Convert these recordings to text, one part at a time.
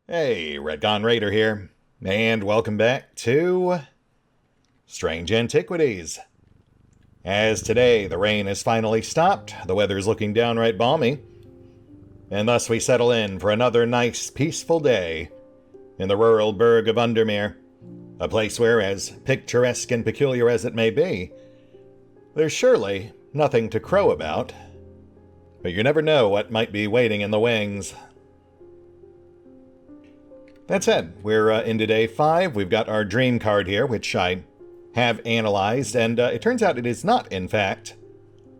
Hey, RetconRaider here, and welcome back to Strange Antiquities. As today the rain has finally stopped, the weather's looking downright balmy, and thus we settle in for another nice, peaceful day in the rural burg of Undermere, a place where, as picturesque and peculiar as it may be, there's surely nothing to crow about, but you never know what might be waiting in the wings. That said, we're into day 5. We've got our dream card here, which I have analyzed, and it turns out it is not, in fact,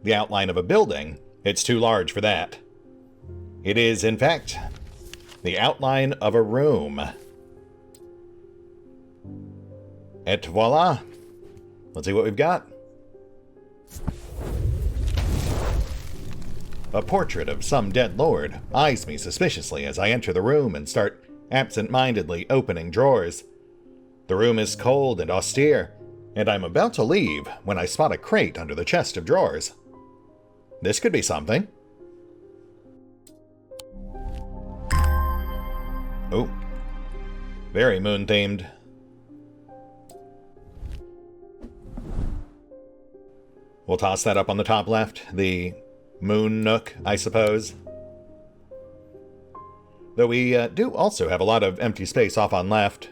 the outline of a building. It's too large for that. It is, in fact, the outline of a room. Et voila! Let's see what we've got. A portrait of some dead lord eyes me suspiciously as I enter the room and start absent-mindedly opening drawers. The room is cold and austere, and I'm about to leave when I spot a crate under the chest of drawers. This could be something. Oh, very moon-themed. We'll toss that up on the top left, the moon nook, I suppose. Though we do also have a lot of empty space off on left.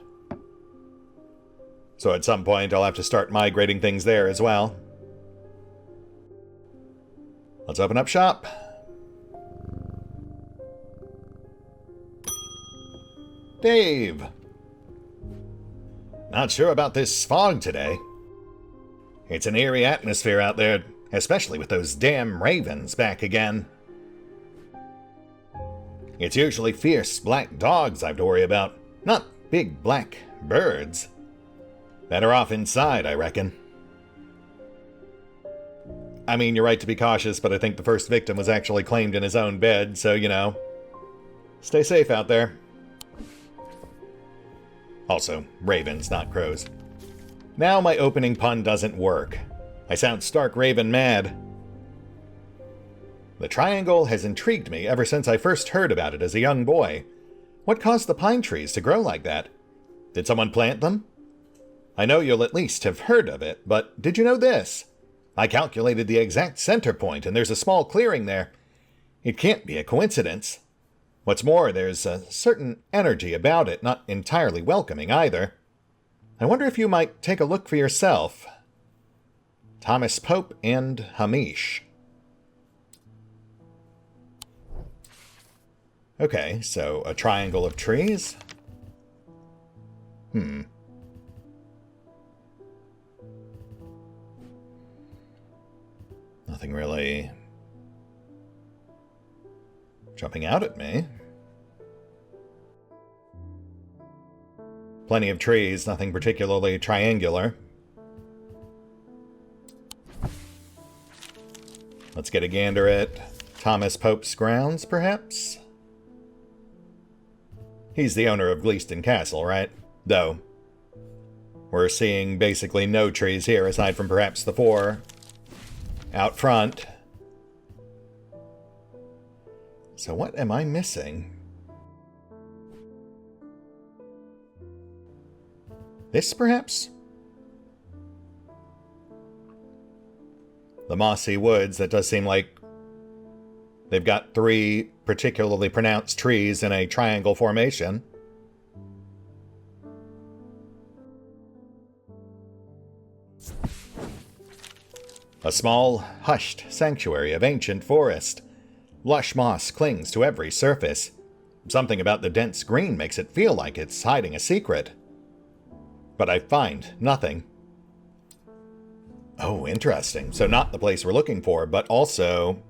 So at some point I'll have to start migrating things there as well. Let's open up shop. Dave! Not sure about this fog today. It's an eerie atmosphere out there, especially with those damn ravens back again. It's usually fierce black dogs I have to worry about, not big black birds. Better off inside, I reckon. I mean, you're right to be cautious, but I think the first victim was actually claimed in his own bed, so, you know. Stay safe out there. Also, ravens, not crows. Now my opening pun doesn't work. I sound stark raven mad. The triangle has intrigued me ever since I first heard about it as a young boy. What caused the pine trees to grow like that? Did someone plant them? I know you'll at least have heard of it, but did you know this? I calculated the exact center point, and there's a small clearing there. It can't be a coincidence. What's more, there's a certain energy about it, not entirely welcoming either. I wonder if you might take a look for yourself. Thomas Pope and Hamish. Okay, so a triangle of trees? Nothing really jumping out at me. Plenty of trees, nothing particularly triangular. Let's get a gander at Thomas Pope's grounds, perhaps? He's the owner of Gleaston Castle, right? Though, we're seeing basically no trees here, aside from perhaps the 4 out front. So what am I missing? This, perhaps? The mossy woods, that does seem like they've got 3 particularly pronounced trees in a triangle formation. A small, hushed sanctuary of ancient forest. Lush moss clings to every surface. Something about the dense green makes it feel like it's hiding a secret. But I find nothing. Oh, interesting. So not the place we're looking for, but also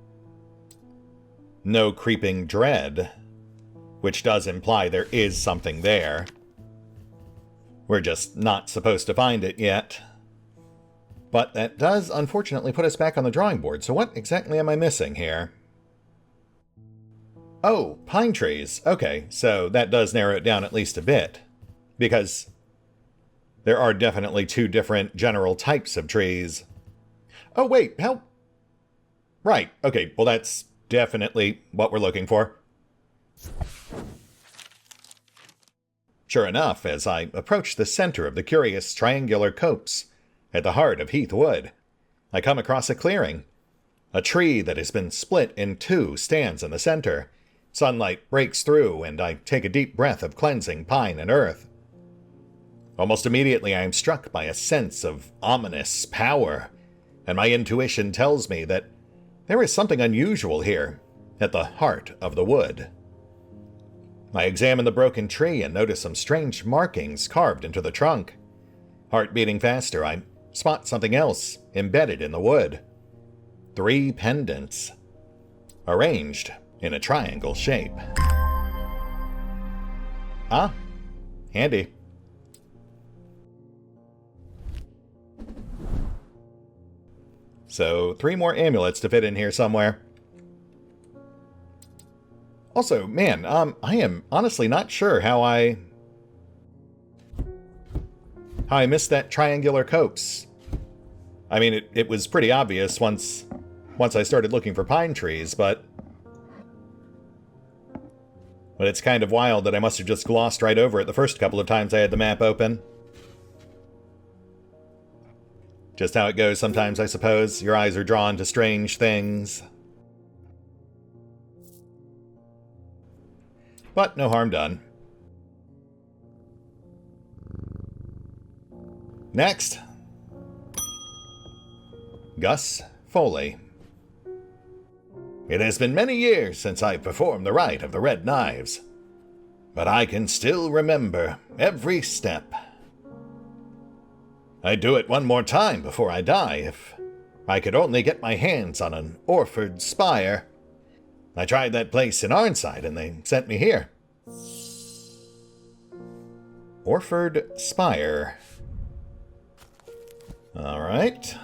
no creeping dread, which does imply there is something there. We're just not supposed to find it yet. But that does unfortunately put us back on the drawing board, so what exactly am I missing here? Oh, pine trees. Okay, so that does narrow it down at least a bit. Because there are definitely 2 different general types of trees. Oh, wait, how? Right, okay, well that's definitely what we're looking for. Sure enough, as I approach the center of the curious triangular copse at the heart of Heath Wood, I come across a clearing. A tree that has been split in two stands in the center. Sunlight breaks through, and I take a deep breath of cleansing pine and earth. Almost immediately I am struck by a sense of ominous power, and my intuition tells me that there is something unusual here, at the heart of the wood. I examine the broken tree and notice some strange markings carved into the trunk. Heart beating faster, I spot something else embedded in the wood. 3 pendants, arranged in a triangle shape. Ah, handy. So 3 more amulets to fit in here somewhere. Also, man, I am honestly not sure how I missed that triangular copse. I mean, it was pretty obvious once I started looking for pine trees, but it's kind of wild that I must have just glossed right over it the first couple of times I had the map open. Just how it goes sometimes, I suppose. Your eyes are drawn to strange things. But no harm done. Next. Gus Foley. It has been many years since I performed the rite of the Red Knives, but I can still remember every step. I'd do it one more time before I die if I could only get my hands on an Orford spire. I tried that place in Arnside and they sent me here. Orford spire. Alright.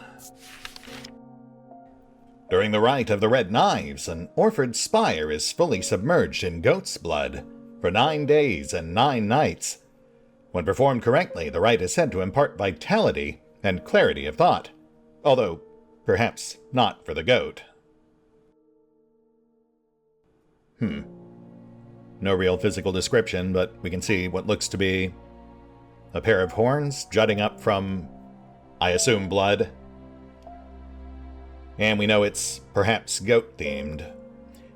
During the rite of the Red Knives, an Orford spire is fully submerged in goat's blood for 9 days and 9 nights. When performed correctly, the rite is said to impart vitality and clarity of thought, although perhaps not for the goat. No real physical description, but we can see what looks to be a pair of horns jutting up from, I assume, blood. And we know it's perhaps goat-themed,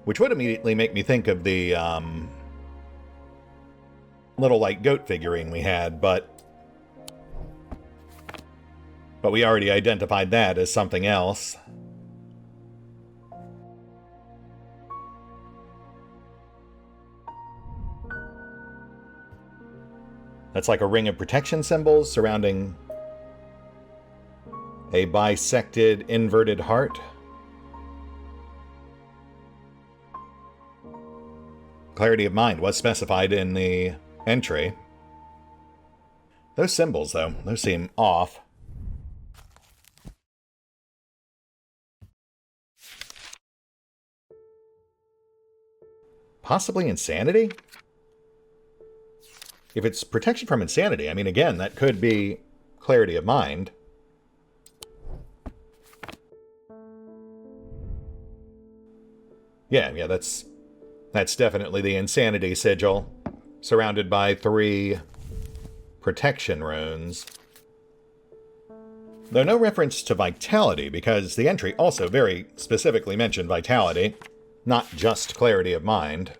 which would immediately make me think of the, little, goat figurine we had, but we already identified that as something else. That's like a ring of protection symbols surrounding a bisected inverted heart. Clarity of mind was specified in the entry. Those symbols, though, those seem off. Possibly insanity? If it's protection from insanity, I mean, again, that could be clarity of mind. Yeah, that's definitely the insanity sigil, surrounded by 3 protection runes. Though no reference to vitality, because the entry also very specifically mentioned vitality, not just clarity of mind.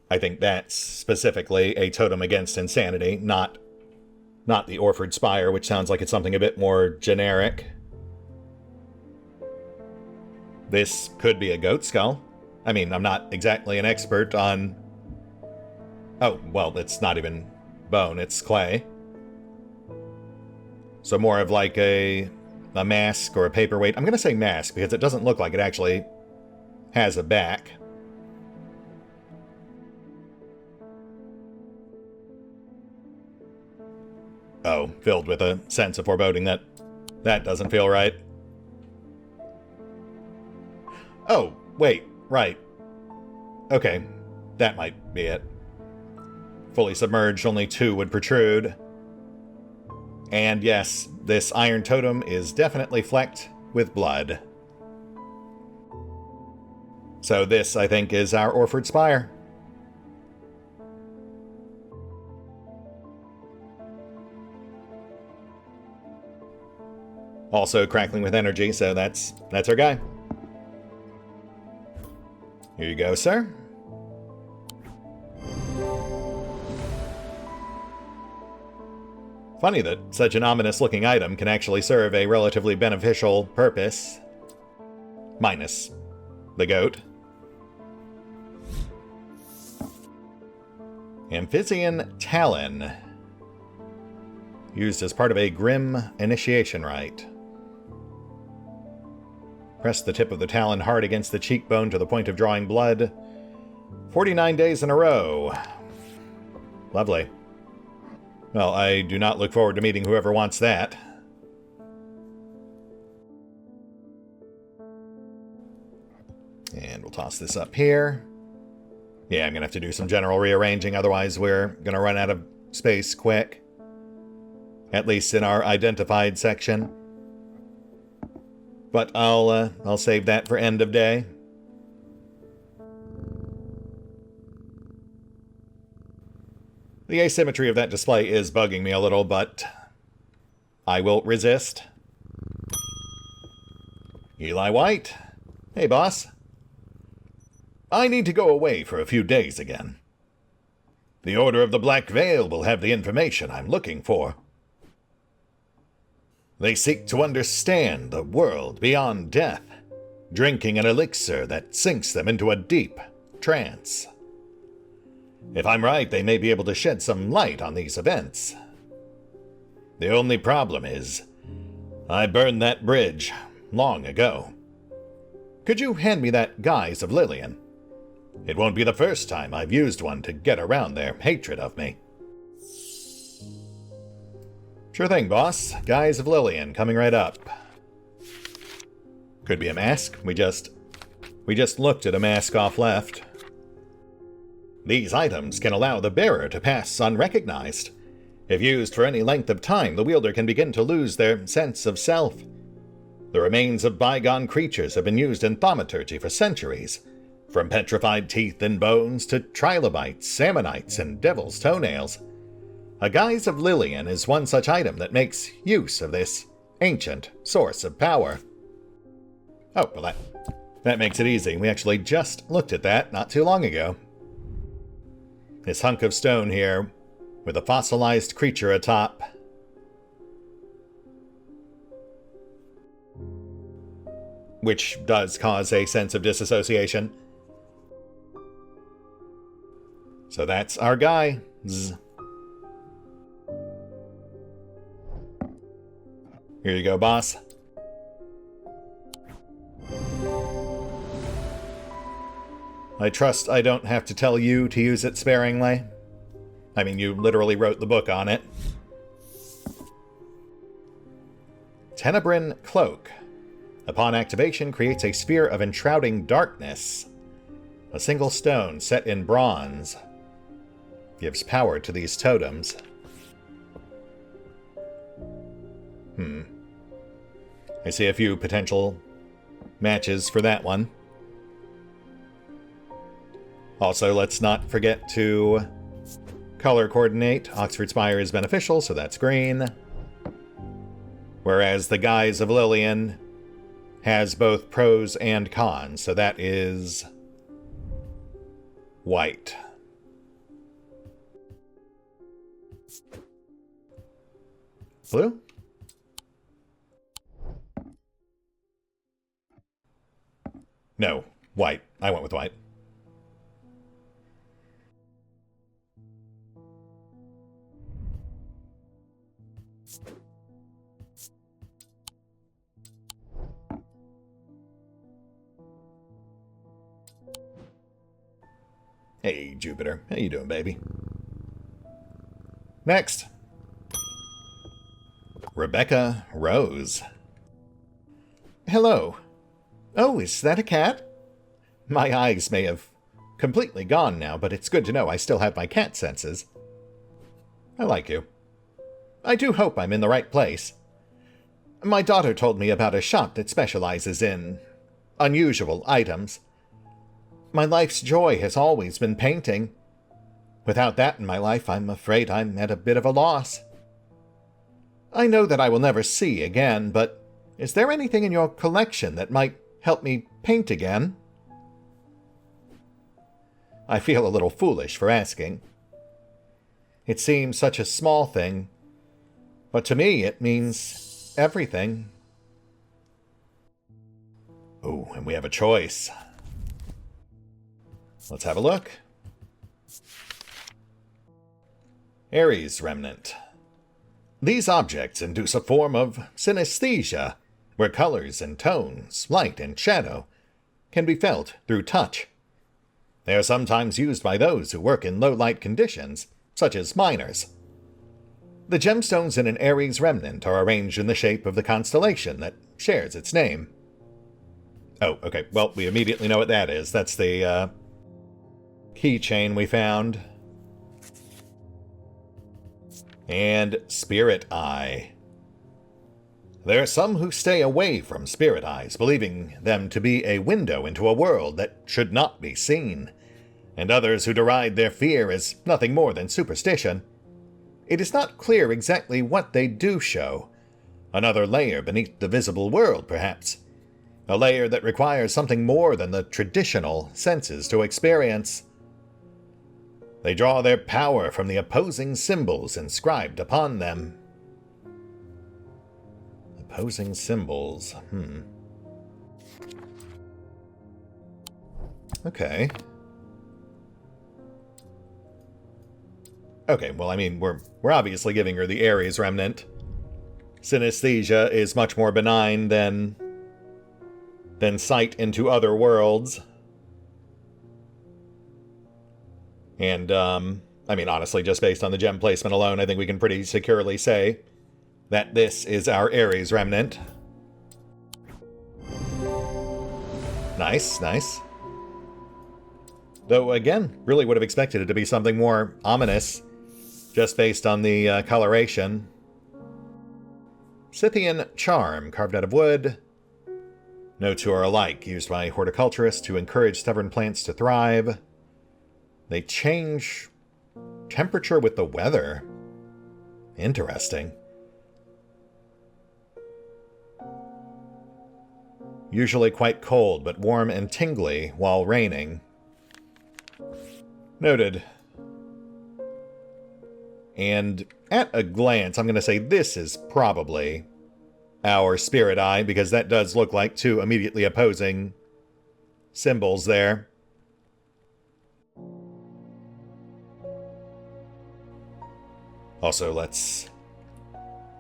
I think that's specifically a totem against insanity, not the Orford Spire, which sounds like it's something a bit more generic. This could be a goat skull. I mean, I'm not exactly an expert on... Oh, well, it's not even bone, it's clay. So more of like a mask or a paperweight. I'm going to say mask because it doesn't look like it actually has a back. Oh, filled with a sense of foreboding that doesn't feel right. Oh, wait, right. Okay, that might be it. Fully submerged, only 2 would protrude. And yes, this iron totem is definitely flecked with blood. So this, I think, is our Orford Spire. Also crackling with energy, so that's our guy. Here you go, sir. Funny that such an ominous-looking item can actually serve a relatively beneficial purpose. Minus the goat. Amphibian Talon. Used as part of a grim initiation rite. Press the tip of the talon hard against the cheekbone to the point of drawing blood. 49 days in a row. Lovely. Well, I do not look forward to meeting whoever wants that. And we'll toss this up here. Yeah, I'm going to have to do some general rearranging, otherwise we're going to run out of space quick. At least in our identified section. But I'll save that for end of day. The asymmetry of that display is bugging me a little, but I will resist. Eli White. Hey, boss. I need to go away for a few days again. The Order of the Black Veil will have the information I'm looking for. They seek to understand the world beyond death, drinking an elixir that sinks them into a deep trance. If I'm right, they may be able to shed some light on these events. The only problem is, I burned that bridge long ago. Could you hand me that Guise of Lillian? It won't be the first time I've used one to get around their hatred of me. Sure thing, boss. Guise of Lillian, coming right up. Could be a mask. We just looked at a mask off left. These items can allow the bearer to pass unrecognized. If used for any length of time, the wielder can begin to lose their sense of self. The remains of bygone creatures have been used in thaumaturgy for centuries, from petrified teeth and bones to trilobites, ammonites, and devil's toenails. A Guise of Lillian is one such item that makes use of this ancient source of power. Oh, well that makes it easy. We actually just looked at that not too long ago. This hunk of stone here, with a fossilized creature atop. Which does cause a sense of disassociation. So that's our guy. Zzz. Here you go, boss. I trust I don't have to tell you to use it sparingly. I mean, you literally wrote the book on it. Tenebrin Cloak. Upon activation, creates a sphere of enshrouding darkness. A single stone set in bronze. Gives power to these totems. I see a few potential matches for that one. Also, let's not forget to color coordinate. Oxford Spire is beneficial, so that's green. Whereas the Guise of Lillian has both pros and cons, so that is white. Blue? No, white. I went with white. Hey, Jupiter. How you doing, baby? Next. Rebecca Rose. Hello. Oh, is that a cat? My eyes may have completely gone now, but it's good to know I still have my cat senses. I like you. I do hope I'm in the right place. My daughter told me about a shop that specializes in unusual items. My life's joy has always been painting. Without that in my life, I'm afraid I'm at a bit of a loss. I know that I will never see again, but is there anything in your collection that might help me paint again? I feel a little foolish for asking. It seems such a small thing, but to me it means everything. Oh, and we have a choice. Let's have a look. Ares Remnant. These objects induce a form of synesthesia, where colors and tones, light and shadow, can be felt through touch. They are sometimes used by those who work in low-light conditions, such as miners. The gemstones in an Ares Remnant are arranged in the shape of the constellation that shares its name. Oh, okay, well, we immediately know what that is. That's the keychain we found. And Spirit Eye. There are some who stay away from Spirit Eyes, believing them to be a window into a world that should not be seen, and others who deride their fear as nothing more than superstition. It is not clear exactly what they do show. Another layer beneath the visible world, perhaps. A layer that requires something more than the traditional senses to experience. They draw their power from the opposing symbols inscribed upon them. Opposing symbols, Okay. Okay, well, I mean, we're obviously giving her the Ares Remnant. Synesthesia is much more benign than sight into other worlds. And, I mean, honestly, just based on the gem placement alone, I think we can pretty securely say that this is our Ares Remnant. Nice, nice. Though, again, really would have expected it to be something more ominous, just based on the coloration. Scythian Charm, carved out of wood. No two are alike, used by horticulturists to encourage stubborn plants to thrive. They change temperature with the weather. Interesting. Usually quite cold, but warm and tingly while raining. Noted. And at a glance, I'm going to say this is probably our Spirit Eye, because that does look like two immediately opposing symbols there. Also, let's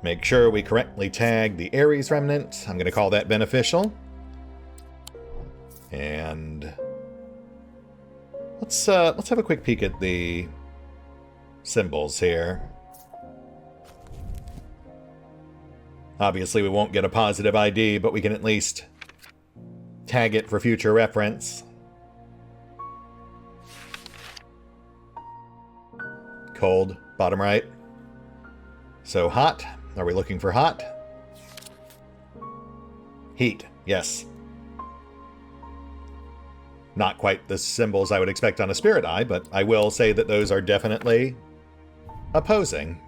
make sure we correctly tag the Ares Remnant. I'm going to call that beneficial. And let's have a quick peek at the symbols here. Obviously, we won't get a positive ID, but we can at least tag it for future reference. Cold, bottom right. So hot. Are we looking for hot? Heat, yes. Not quite the symbols I would expect on a Spirit Eye, but I will say that those are definitely opposing.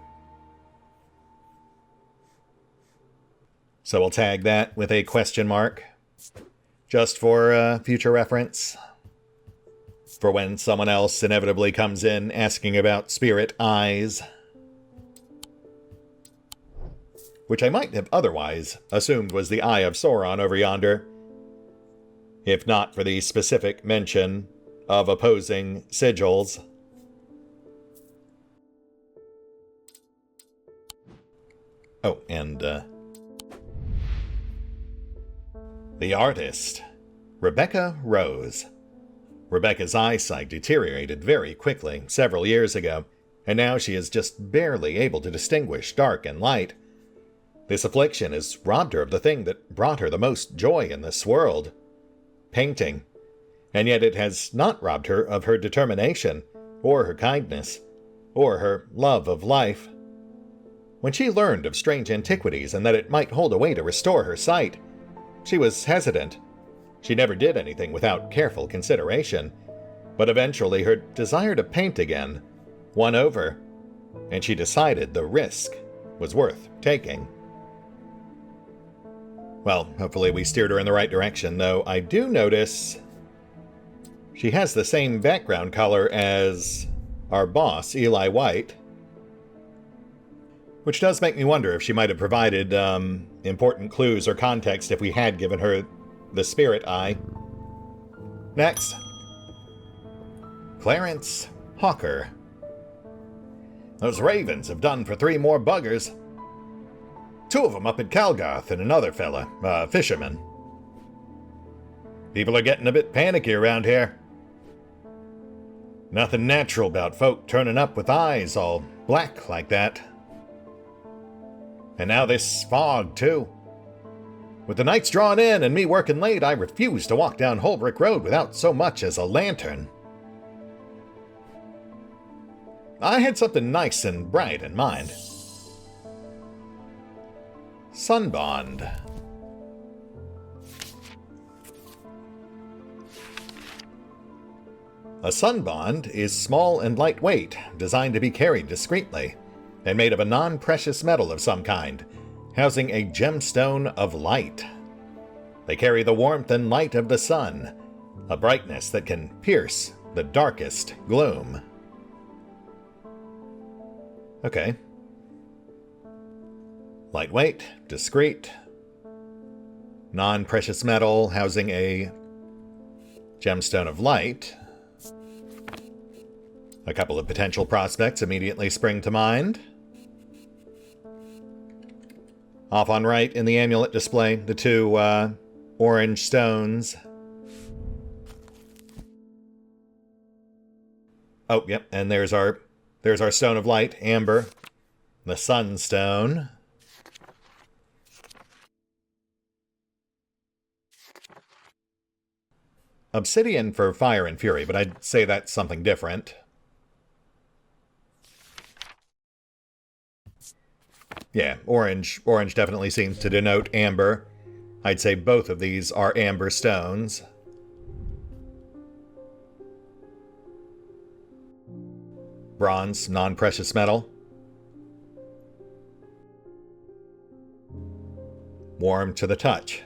So we'll tag that with a question mark, just for future reference. For when someone else inevitably comes in asking about Spirit Eyes. Which I might have otherwise assumed was the Eye of Sauron over yonder, if not for the specific mention of opposing sigils. Oh, and, the artist, Rebecca Rose. Rebecca's eyesight deteriorated very quickly several years ago, and now she is just barely able to distinguish dark and light. This affliction has robbed her of the thing that brought her the most joy in this world, painting, and yet it has not robbed her of her determination, or her kindness, or her love of life. When she learned of Strange Antiquities and that it might hold a way to restore her sight, she was hesitant. She never did anything without careful consideration, but eventually her desire to paint again won over, and she decided the risk was worth taking. Well, hopefully we steered her in the right direction, though I do notice she has the same background color as our boss, Eli White, which does make me wonder if she might have provided important clues or context if we had given her the spirit eye. Next. Clarence Hawker. Those ravens have done for 3 more buggers. 2 of them up at Calgarth and another fella, fisherman. People are getting a bit panicky around here. Nothing natural about folk turning up with eyes all black like that. And now this fog, too. With the nights drawing in and me working late, I refuse to walk down Holbrick Road without so much as a lantern. I had something nice and bright in mind. Sunbond. A sunbond is small and lightweight, designed to be carried discreetly, and made of a non-precious metal of some kind, housing a gemstone of light. They carry the warmth and light of the sun, a brightness that can pierce the darkest gloom. Okay. Lightweight, discreet, non-precious metal housing a gemstone of light. A couple of potential prospects immediately spring to mind. Off on right in the amulet display, the 2 orange stones. Oh, yep, and there's our stone of light, amber, the sunstone. Obsidian for fire and fury, but I'd say that's something different. Yeah, orange definitely seems to denote amber. I'd say both of these are amber stones. Bronze, non-precious metal. Warm to the touch.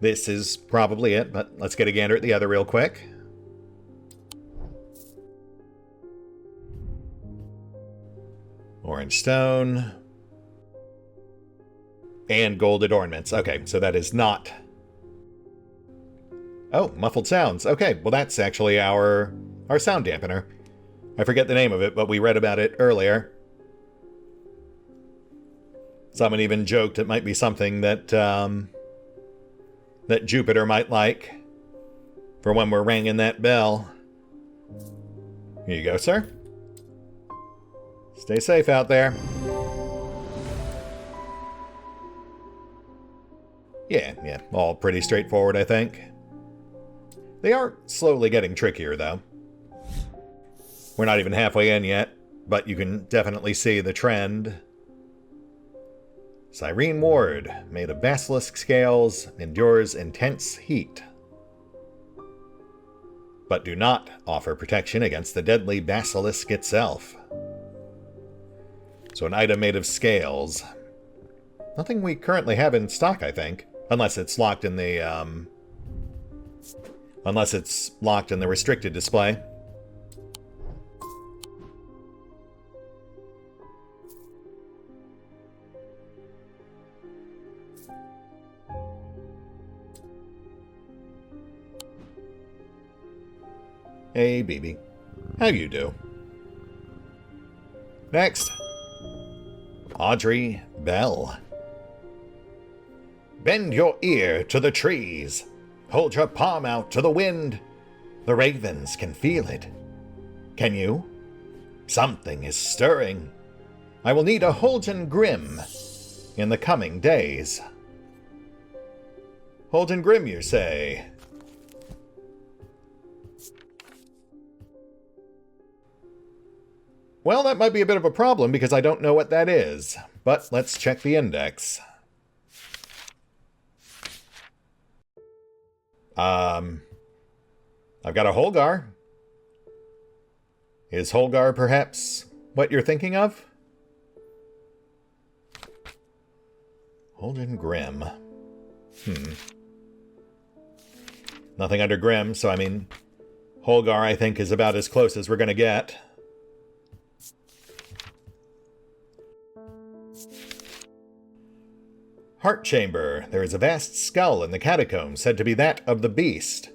This is probably it, but let's get a gander at the other real quick. Orange stone. And golded ornaments. Okay, so that is not... Oh, muffled sounds. Okay, well that's actually our sound dampener. I forget the name of it, but we read about it earlier. Someone even joked it might be something that that Jupiter might like for when we're ringing that bell. Here you go, sir. Stay safe out there. Yeah, all pretty straightforward, I think. They are slowly getting trickier, though. We're not even halfway in yet, but you can definitely see the trend. Cyrene Ward, made of basilisk scales, endures intense heat, but do not offer protection against the deadly basilisk itself. So an item made of scales. Nothing we currently have in stock, I think. Unless it's locked in the, restricted display. Hey, BB. How you do? Next. Audrey Bell. Bend your ear to the trees. Hold your palm out to the wind. The ravens can feel it. Can you? Something is stirring. I will need a Holgen Grim in the coming days. Holgen Grim, you say? Well, that might be a bit of a problem because I don't know what that is. But let's check the index. I've got a Holgar. Is Holgar perhaps what you're thinking of? Holgen Grim. Nothing under Grim, so I mean, Holgar I think is about as close as we're gonna get. Heart Chamber. There is a vast skull in the catacombs, said to be that of the beast,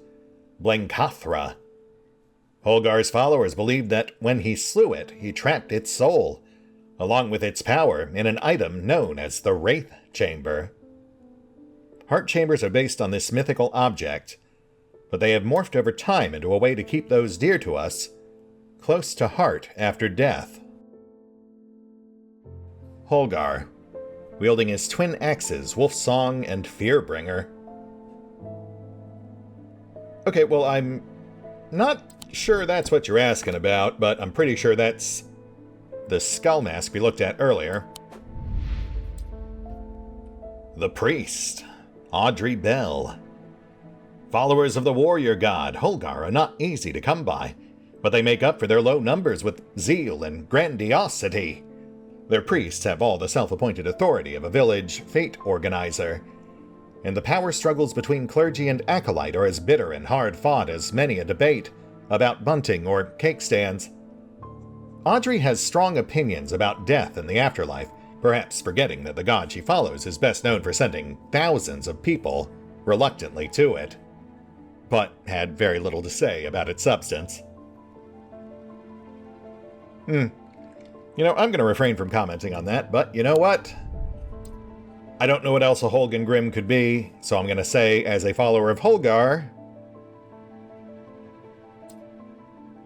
Blaine. Holgar's followers believed that when he slew it, he trapped its soul, along with its power, in an item known as the Wraith Chamber. Heart chambers are based on this mythical object, but they have morphed over time into a way to keep those dear to us close to heart after death. Holgar, wielding his twin axes, Wolf Song and Fearbringer. Okay, well, I'm not sure that's what you're asking about, but I'm pretty sure that's the skull mask we looked at earlier. The Priest, Audrey Bell. Followers of the warrior god, Holgar, are not easy to come by, but they make up for their low numbers with zeal and grandiosity. Their priests have all the self-appointed authority of a village fate organizer, and the power struggles between clergy and acolyte are as bitter and hard-fought as many a debate about bunting or cake stands. Audrey has strong opinions about death and the afterlife, perhaps forgetting that the god she follows is best known for sending thousands of people reluctantly to it, but had very little to say about its substance. You know, I'm going to refrain from commenting on that, but you know what? I don't know what else a Holgen Grim could be, so I'm going to say, as a follower of Holgar,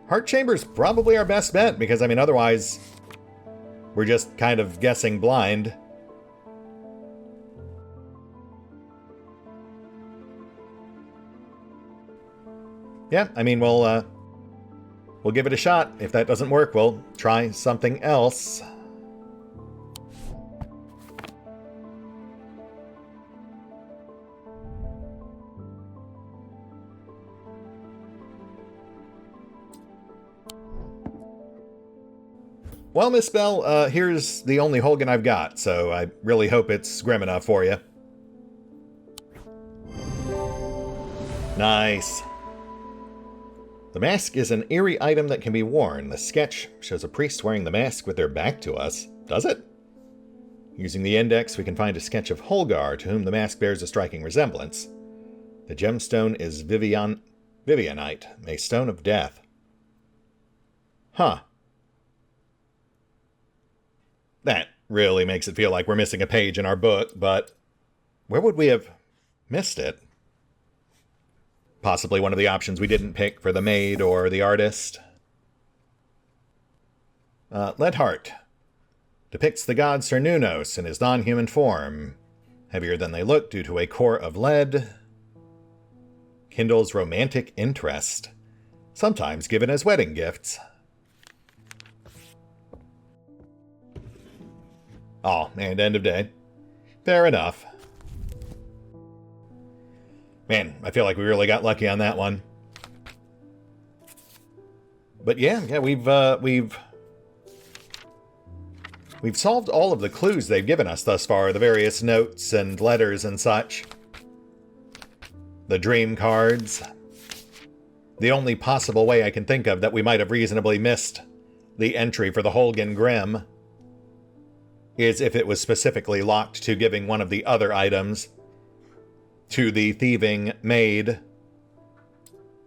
Heart Chamber's probably our best bet, because, I mean, otherwise, we're just kind of guessing blind. Yeah, I mean, we'll give it a shot. If that doesn't work, we'll try something else. Well, Miss Bell, here's the only Holgen I've got, so I really hope it's grim enough for you. Nice. The mask is an eerie item that can be worn. The sketch shows a priest wearing the mask with their back to us. Does it? Using the index, we can find a sketch of Holgar, to whom the mask bears a striking resemblance. The gemstone is Vivianite, a stone of death. Huh. That really makes it feel like we're missing a page in our book, but where would we have missed it? Possibly one of the options we didn't pick for the maid or the artist. Leadheart depicts the god Cernunnos in his non-human form, heavier than they look due to a core of lead. Kindles romantic interest, sometimes given as wedding gifts. Oh, and end of day. Fair enough. Man, I feel like we really got lucky on that one. But yeah, we've solved all of the clues they've given us thus far, the various notes and letters and such. The dream cards. The only possible way I can think of that we might have reasonably missed the entry for the Holgen Grim is if it was specifically locked to giving one of the other items to the thieving maid,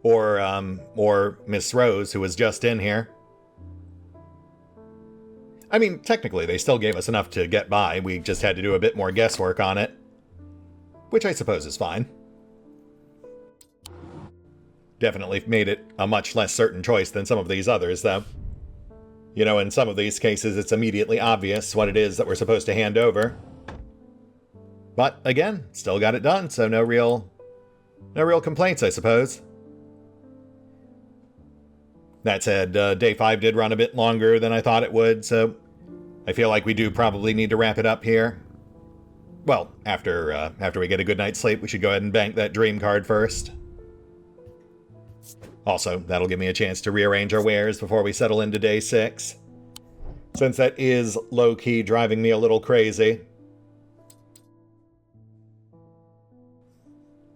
or Miss Rose, who was just in here. I mean, technically, they still gave us enough to get by. We just had to do a bit more guesswork on it, which I suppose is fine. Definitely made it a much less certain choice than some of these others, though. You know, in some of these cases, it's immediately obvious what it is that we're supposed to hand over. But, again, still got it done, so no real complaints, I suppose. That said, day 5 did run a bit longer than I thought it would, so I feel like we do probably need to wrap it up here. Well, after we get a good night's sleep, we should go ahead and bank that dream card first. Also, that'll give me a chance to rearrange our wares before we settle into day 6. Since that is low-key driving me a little crazy.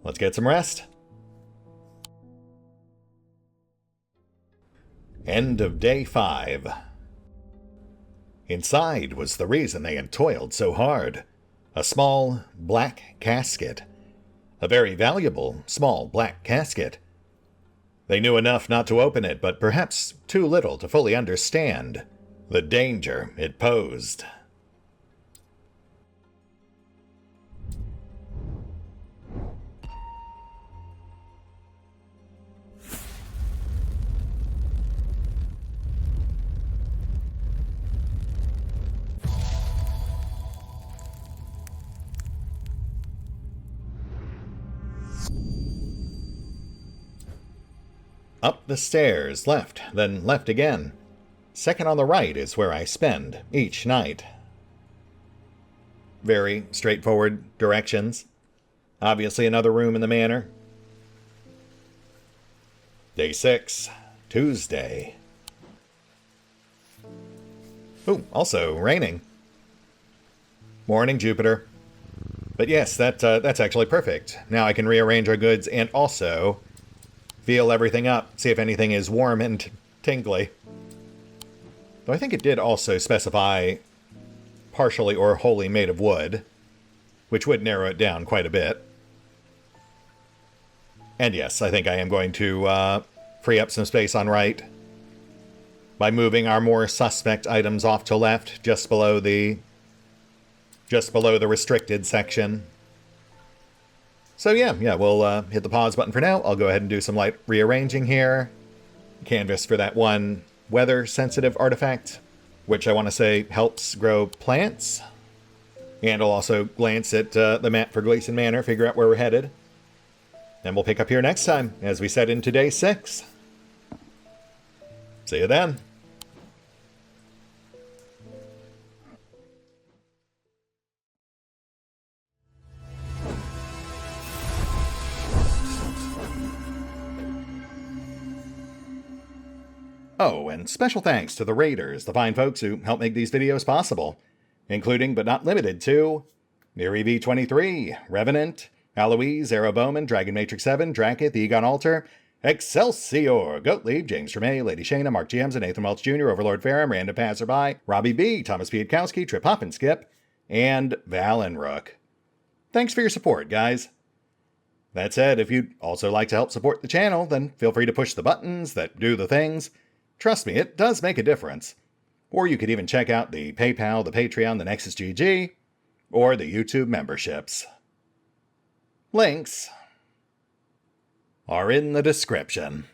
Let's get some rest. End of day 5. Inside was the reason they had toiled so hard. A small, black casket. A very valuable, small, black casket. They knew enough not to open it, but perhaps too little to fully understand the danger it posed. Up the stairs, left, then left again. Second on the right is where I spend each night. Very straightforward directions. Obviously another room in the manor. Day 6, Tuesday. Ooh, also raining. Morning, Jupiter. But yes, that's actually perfect. Now I can rearrange our goods and also feel everything up, see if anything is warm and tingly. Though I think it did also specify partially or wholly made of wood, which would narrow it down quite a bit. And yes, I think I am going to free up some space on right by moving our more suspect items off to left, just below the restricted section. So yeah, we'll hit the pause button for now. I'll go ahead and do some light rearranging here. Canvas for that one weather-sensitive artifact, which I want to say helps grow plants. And I'll also glance at the map for Gleason Manor, figure out where we're headed. And we'll pick up here next time, as we set into day 6. See you then. Oh, and special thanks to the raiders, the fine folks who help make these videos possible, including but not limited to Miri V23, Revenant, Alois, Arrow Bowman, Dragon Matrix 7, Drakiith, EgonAlter, Exsellsior, Gottlieb, James Trimmier, Lady Shayna, Mark Giemza, Nathan Welch Jr., OverlordPherom, RandomPassrby, RobbyB, Thomas Piatkowski, Triphoppenskip, and Valinrook. Thanks for your support, guys. That said, if you'd also like to help support the channel, then feel free to push the buttons that do the things. Trust me, it does make a difference. Or you could even check out the PayPal, the Patreon, the Nexus GG, or the YouTube memberships. Links are in the description.